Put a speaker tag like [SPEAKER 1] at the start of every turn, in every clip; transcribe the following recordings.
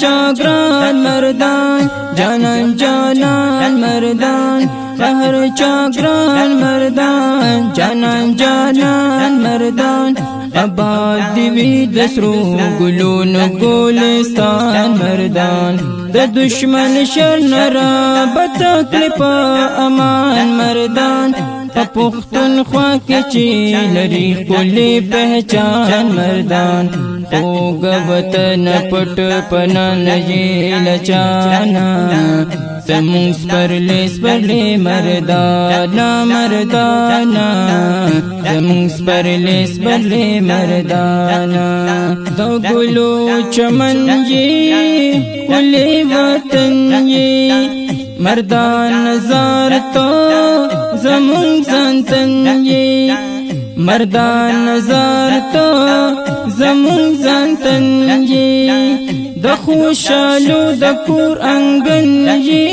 [SPEAKER 1] چاگران مردان جانان جانان مردان قهر چاگران مردان جانان جانان مردان آباد دیوی دسرو گلون گلستان مردان د دشمن شر نرا بتکلیف امان مردان پختون خوا کې چی لري کلی پہچان مردان اوګ وطن پټ پنا نجیل چانا زمون سپرلی سپرلی مردانا مردانا زمون سپرلی سپرلی مردانا دو گلو چمن جی کلی وطن جی مردان نظار تو زمون زنتن جی مردان نظار تو زمون زنتن جی د خوشالو د کور انگن جی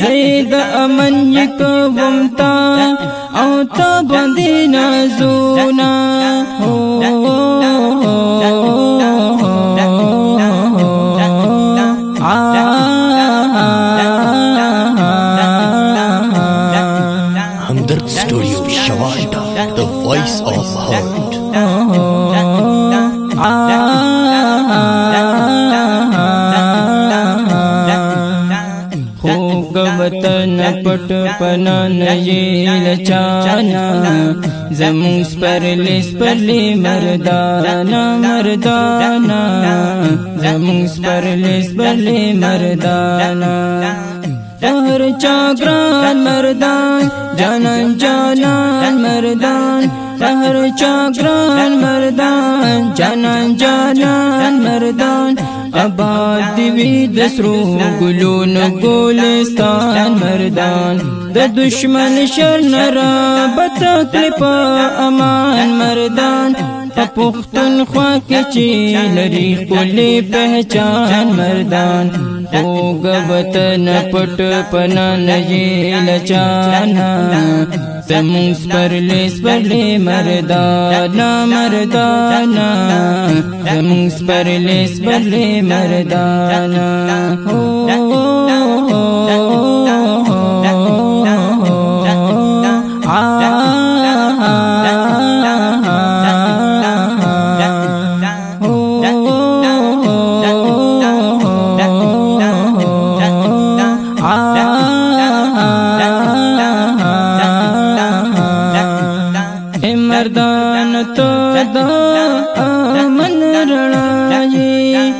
[SPEAKER 1] زید امن یکوم تا او تا باندې نازونا
[SPEAKER 2] Hamdard Studio Shawanda, the voice of heart.
[SPEAKER 1] خوگ وطن پٹ پنا نجیل چانا زمون سپرلی سپرلی مردانا مردانا زمون سپرلی سپرلی مردانا قهر چاگران مردان جانان جانان مردان قهر چاگران مردان جانان جانان مردان آباد دیوی دسرو گلون گلستان مردان د دشمن شر نرا بتکلیف امان مردان پختون خوا کې چی لري کلی پہچان مردان اوګ وطن پټ پنا نجیل چانا زمون سپرلی سپرلی مردانا مردانا زمون سپرلی سپرلی مردانا مردان تو دا امن رڑائی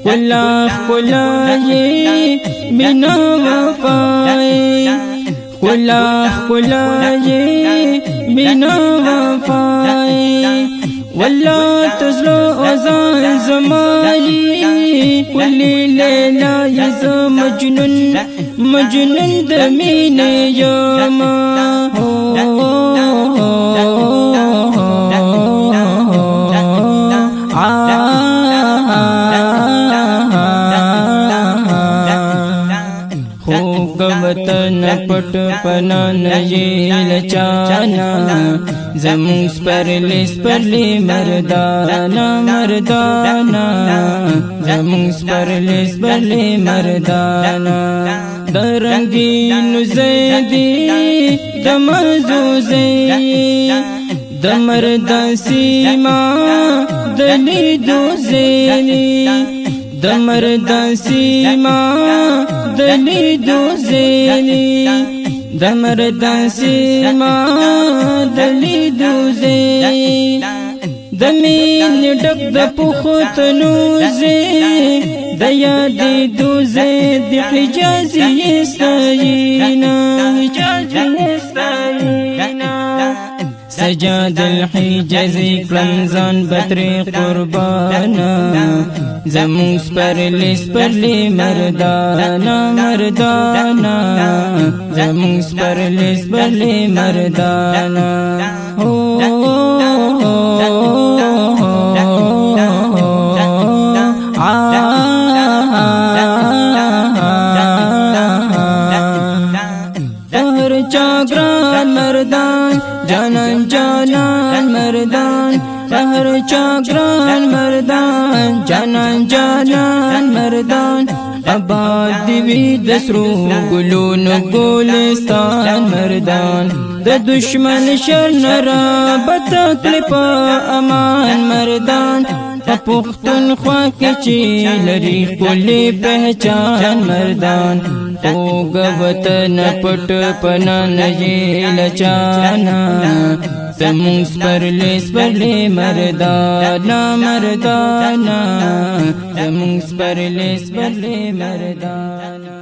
[SPEAKER 1] خلا خلائی بنا وفائی خلا خلائی بنا وفائی والله تزلو ازان زمالی کلی لیلا یز مجنون مجنون دمین یاما خوگ وطن پٹ پنا نجیل چانا زمون سپرلی سپرلی مردانا مردانا زمون سپرلی سپرلی مردانا درنگین زیدی دمزوزی دمردان سیما دلی دوزیلی دمردان سیما دلی دوزیلی دمردان سیما دلی دوزیلی دمین ڈک د پختنوزی دیا دی دوزی دی حجازی استایینا حجازی استایینا سجاد الحجاز کلنزان بطر قربانا زمون سپرلی سپرلی مردانا مردانا زمون سپرلی سپرلی مردانا چاگران مردان جانان جانان مردان بهر چاگران مردان جانان جانان مردان آباد دیوی دسرو گلون گلستان مردان د دشمن شر نرا بتکلی پا امان مردان پختون خواکی چی لری کلی پہچان مردان خوگ وطن پٹ پنا نجیل چانا زمون سپرلی سپرلی مردانا مردانا زمون سپرلی سپرلی مردانا